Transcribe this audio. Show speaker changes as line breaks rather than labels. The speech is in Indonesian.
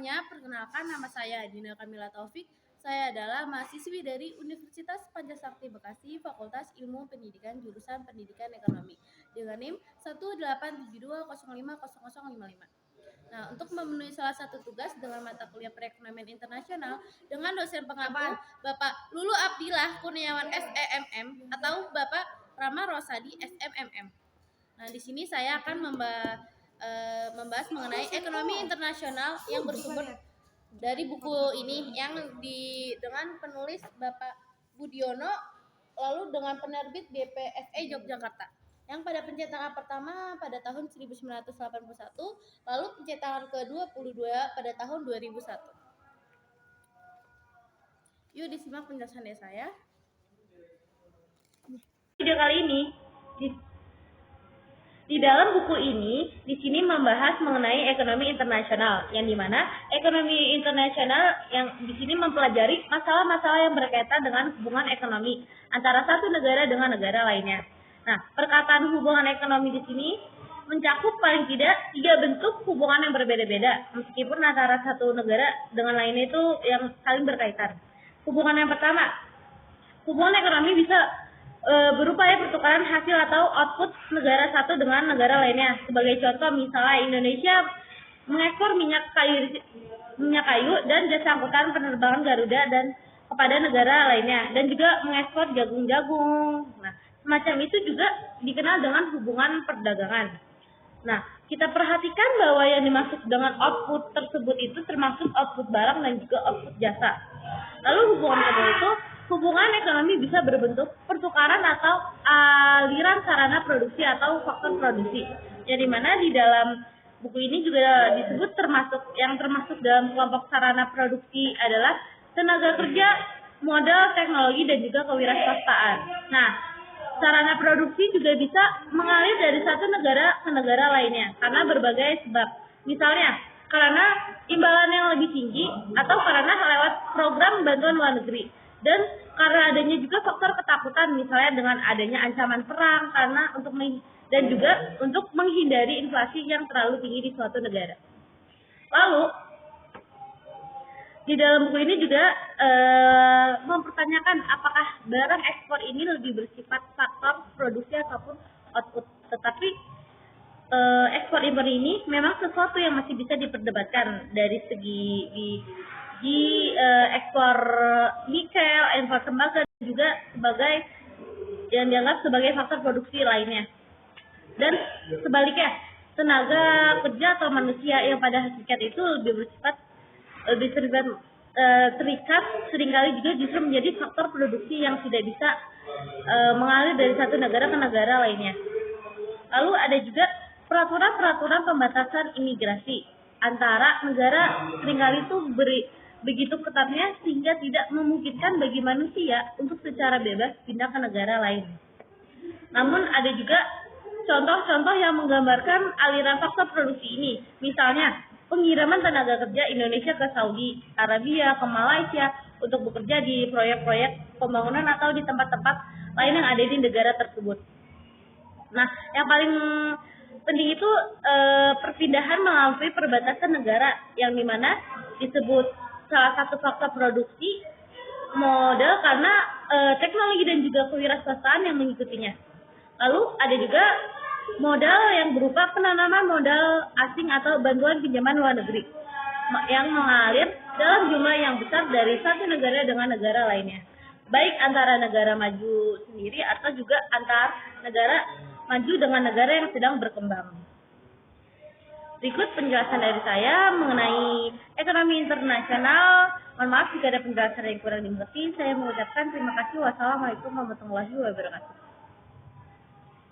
semuanya, perkenalkan nama saya Dina Kamila Taufik. Saya adalah mahasiswi dari Universitas Pancasakti Bekasi, Fakultas Ilmu Pendidikan, jurusan Pendidikan Ekonomi, dengan NIM 18720500055. Nah, untuk memenuhi salah satu tugas dengan mata kuliah perekonomian internasional dengan dosen pengampu Bapak Lulu Abdillah Kurniawan SEMM atau Bapak Rama Rosadi SMMM. Nah, di sini saya akan membahas mengenai ekonomi internasional yang bersumber dari buku ini yang dengan penulis Bapak Budiono, lalu dengan penerbit BPSE Yogyakarta. Yang pada pencetakan pertama pada tahun 1981, lalu pencetakan ke-22 pada tahun 2001. Yuk disimak penjelasan dari saya.
Video kali ini di dalam buku ini, di sini membahas mengenai ekonomi internasional, yang dimana ekonomi internasional yang di sini mempelajari masalah-masalah yang berkaitan dengan hubungan ekonomi antara satu negara dengan negara lainnya. Nah, perkataan hubungan ekonomi di sini mencakup paling tidak 3 bentuk hubungan yang berbeda-beda, meskipun antara satu negara dengan lainnya itu yang saling berkaitan. Hubungan yang pertama, hubungan ekonomi bisa berupaya pertukaran hasil atau output negara satu dengan negara lainnya. Sebagai contoh, misalnya Indonesia mengekspor minyak kayu dan jasa angkutan penerbangan Garuda dan kepada negara lainnya, dan juga mengekspor jagung-jagung. Nah, semacam itu juga dikenal dengan hubungan perdagangan. Nah, kita perhatikan bahwa yang dimaksud dengan output tersebut itu termasuk output barang dan juga output jasa. Lalu hubungan kedua itu hubungan ekonomi bisa berbentuk pertukaran atau aliran sarana produksi atau faktor produksi. Yang dimana di dalam buku ini juga disebut termasuk dalam kelompok sarana produksi adalah tenaga kerja, modal, teknologi, dan juga kewirausahaan. Nah, sarana produksi juga bisa mengalir dari satu negara ke negara lainnya karena berbagai sebab. Misalnya, karena imbalan yang lebih tinggi atau karena lewat program bantuan luar negeri. Dan karena adanya juga faktor ketakutan, misalnya dengan adanya ancaman perang dan juga untuk menghindari inflasi yang terlalu tinggi di suatu negara. Lalu di dalam buku ini juga mempertanyakan apakah barang ekspor ini lebih bersifat faktor produksi ataupun output. Tetapi ekspor impor ini memang sesuatu yang masih bisa diperdebatkan dari segi ekspor nikel, ekspor tembaga juga sebagai yang dianggap sebagai faktor produksi lainnya. Dan sebaliknya, tenaga kerja atau manusia yang pada hakikatnya itu lebih terikat seringkali juga justru menjadi faktor produksi yang tidak bisa mengalir dari satu negara ke negara lainnya. Lalu ada juga peraturan-peraturan pembatasan imigrasi antara negara seringkali itu begitu ketatnya sehingga tidak memungkinkan bagi manusia untuk secara bebas pindah ke negara lain. Namun ada juga contoh-contoh yang menggambarkan aliran faktor produksi ini. Misalnya, pengiriman tenaga kerja Indonesia ke Saudi Arabia, ke Malaysia untuk bekerja di proyek-proyek pembangunan atau di tempat-tempat lain yang ada di negara tersebut. Nah, yang paling penting itu perpindahan melalui perbatasan negara yang dimana disebut salah satu faktor produksi modal karena teknologi dan juga kewirausahaan yang mengikutinya. Lalu ada juga modal yang berupa penanaman modal asing atau bantuan pinjaman luar negeri yang mengalir dalam jumlah yang besar dari satu negara dengan negara lainnya, baik antara negara maju sendiri atau juga antar negara maju dengan negara yang sedang berkembang. Berikut penjelasan dari saya mengenai ekonomi internasional. Mohon maaf jika ada penjelasan yang kurang dimengerti. Saya mengucapkan terima kasih. Wassalamualaikum warahmatullahi wabarakatuh.